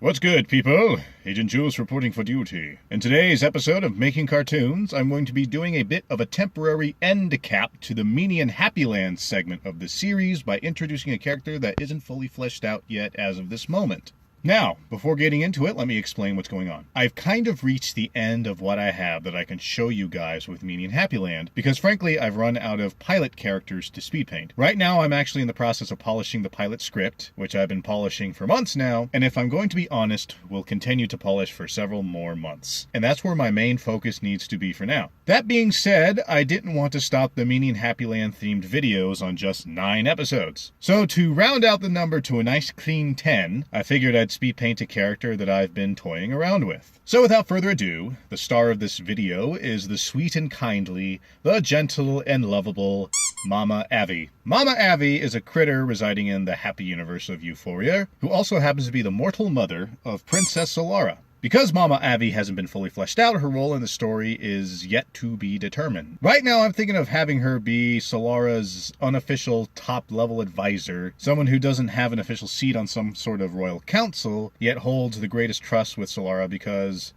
What's good, people? Agent Jules reporting for duty. In today's episode of Making Cartoons, I'm going to be doing a bit of a temporary end cap to the Meanie and Happyland segment of the series by introducing a character that isn't fully fleshed out yet as of this moment. Now, before getting into it, let me explain what's going on. I've kind of reached the end of what I have that I can show you guys with Meanie and Happyland, because frankly, I've run out of pilot characters to Speedpaint. Right now, I'm actually in the process of polishing the pilot script, which I've been polishing for months now, and if I'm going to be honest, will continue to polish for several more months. And that's where my main focus needs to be for now. That being said, I didn't want to stop the Meanie and Happyland themed videos on just 9 episodes. So to round out the number to a nice clean 10, I figured I'd Speedpaint a character that I've been toying around with. So without further ado, the star of this video is the sweet and kindly, the gentle and lovable Mamma Avvy. Mamma Avvy is a critter residing in the happy universe of Yewforia, who also happens to be the mortal mother of Princess Solara. Because Mamma Avvy hasn't been fully fleshed out, her role in the story is yet to be determined. Right now, I'm thinking of having her be Solara's unofficial top-level advisor, someone who doesn't have an official seat on some sort of royal council, yet holds the greatest trust with Solara because,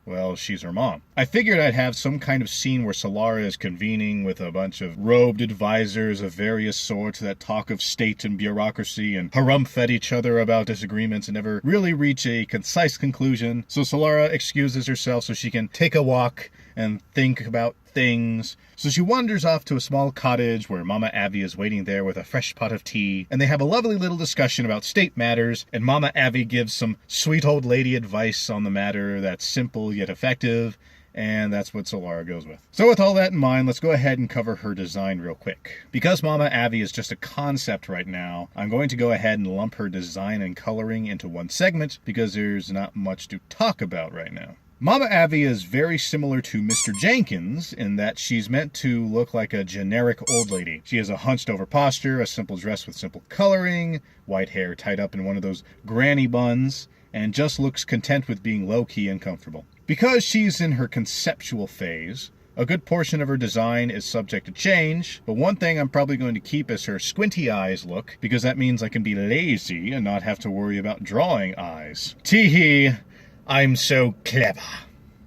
well, she's her mom. I figured I'd have some kind of scene where Solara is convening with a bunch of robed advisors of various sorts that talk of state and bureaucracy and harumph at each other about disagreements and never really reach a concise conclusion. So Solara excuses herself so she can take a walk and think about things. So she wanders off to a small cottage where Mamma Avvy is waiting there with a fresh pot of tea, and they have a lovely little discussion about state matters, and Mamma Avvy gives some sweet old lady advice on the matter that's simple yet effective, and that's what Solara goes with. So with all that in mind, let's go ahead and cover her design real quick. Because Mamma Avvy is just a concept right now, I'm going to go ahead and lump her design and coloring into one segment because there's not much to talk about right now. Mamma Avvy is very similar to Mr. Jenkins in that she's meant to look like a generic old lady. She has a hunched over posture, a simple dress with simple coloring, white hair tied up in one of those granny buns, and just looks content with being low-key and comfortable. Because she's in her conceptual phase, a good portion of her design is subject to change, but one thing I'm probably going to keep is her squinty eyes look, because that means I can be lazy and not have to worry about drawing eyes. Tee-hee! I'm so clever.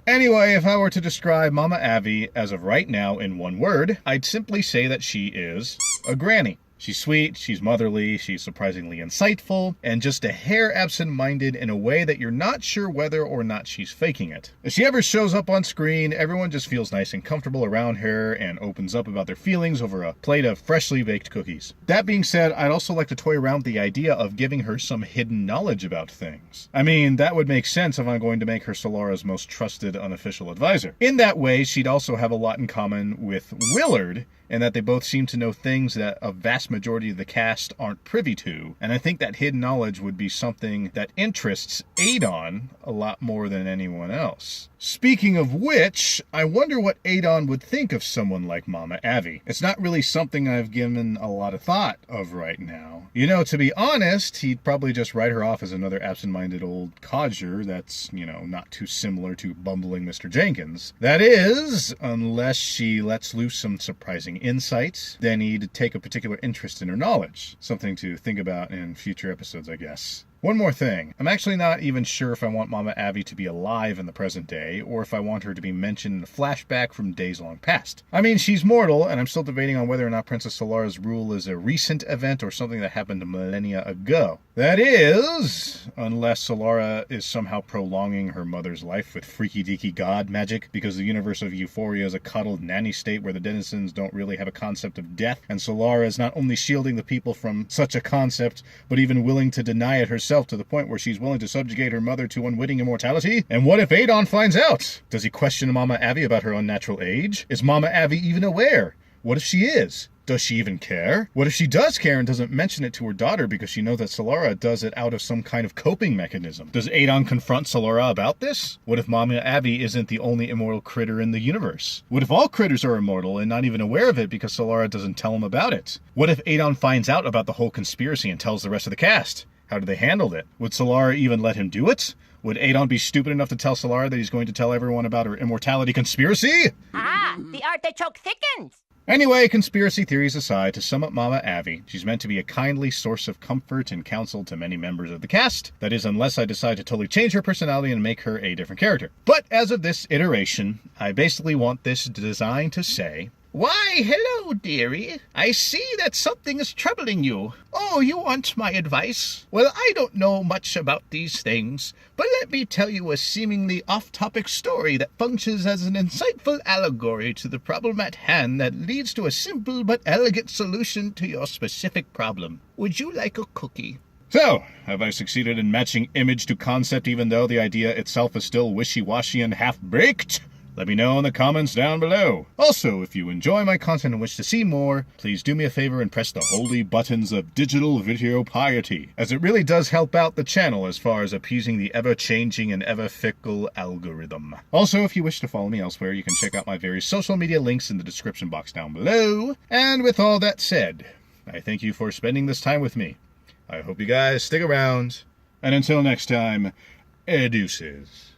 Anyway, if I were to describe Mamma Avvy as of right now in one word, I'd simply say that she is a granny. She's sweet, she's motherly, she's surprisingly insightful, and just a hair absent-minded in a way that you're not sure whether or not she's faking it. If she ever shows up on screen, everyone just feels nice and comfortable around her and opens up about their feelings over a plate of freshly baked cookies. That being said, I'd also like to toy around with the idea of giving her some hidden knowledge about things. I mean, that would make sense if I'm going to make her Solara's most trusted unofficial advisor. In that way, she'd also have a lot in common with Willard, and that they both seem to know things that a vast majority of the cast aren't privy to, and I think that hidden knowledge would be something that interests Adon a lot more than anyone else. Speaking of which, I wonder what Adon would think of someone like Mamma Avvy. It's not really something I've given a lot of thought of right now. You know, to be honest, he'd probably just write her off as another absent-minded old codger that's, not too similar to bumbling Mr. Jenkins. That is, unless she lets loose some surprising insights, then he'd take a particular interest in her knowledge. Something to think about in future episodes, I guess. One more thing. I'm actually not even sure if I want Mamma Avvy to be alive in the present day, or if I want her to be mentioned in a flashback from days long past. I mean, she's mortal, and I'm still debating on whether or not Princess Solara's rule is a recent event or something that happened millennia ago. That is, unless Solara is somehow prolonging her mother's life with freaky-deaky god magic, because the universe of Yewforia is a coddled nanny state where the denizens don't really have a concept of death, and Solara is not only shielding the people from such a concept, but even willing to deny it herself to the point where she's willing to subjugate her mother to unwitting immortality? And what if Adon finds out? Does he question Mamma Avvy about her unnatural age? Is Mamma Avvy even aware? What if she is? Does she even care? What if she does care and doesn't mention it to her daughter because she knows that Solara does it out of some kind of coping mechanism? Does Adon confront Solara about this? What if Mamma Avvy isn't the only immortal critter in the universe? What if all critters are immortal and not even aware of it because Solara doesn't tell them about it? What if Adon finds out about the whole conspiracy and tells the rest of the cast? How do they handle it? Would Solara even let him do it? Would Adon be stupid enough to tell Solara that he's going to tell everyone about her immortality conspiracy? Ah, the artichoke thickens. Anyway, conspiracy theories aside, to sum up Mamma Avvy, she's meant to be a kindly source of comfort and counsel to many members of the cast. That is, unless I decide to totally change her personality and make her a different character. But as of this iteration, I basically want this design to say, "Why, hello, dearie. I see that something is troubling you. Oh, you want my advice? Well, I don't know much about these things, but let me tell you a seemingly off-topic story that functions as an insightful allegory to the problem at hand that leads to a simple but elegant solution to your specific problem. Would you like a cookie?" So, have I succeeded in matching image to concept even though the idea itself is still wishy-washy and half-baked? Let me know in the comments down below. Also, if you enjoy my content and wish to see more, please do me a favor and press the holy buttons of digital video piety, as it really does help out the channel as far as appeasing the ever-changing and ever-fickle algorithm. Also, if you wish to follow me elsewhere, you can check out my various social media links in the description box down below. And with all that said, I thank you for spending this time with me. I hope you guys stick around, and until next time, deuces.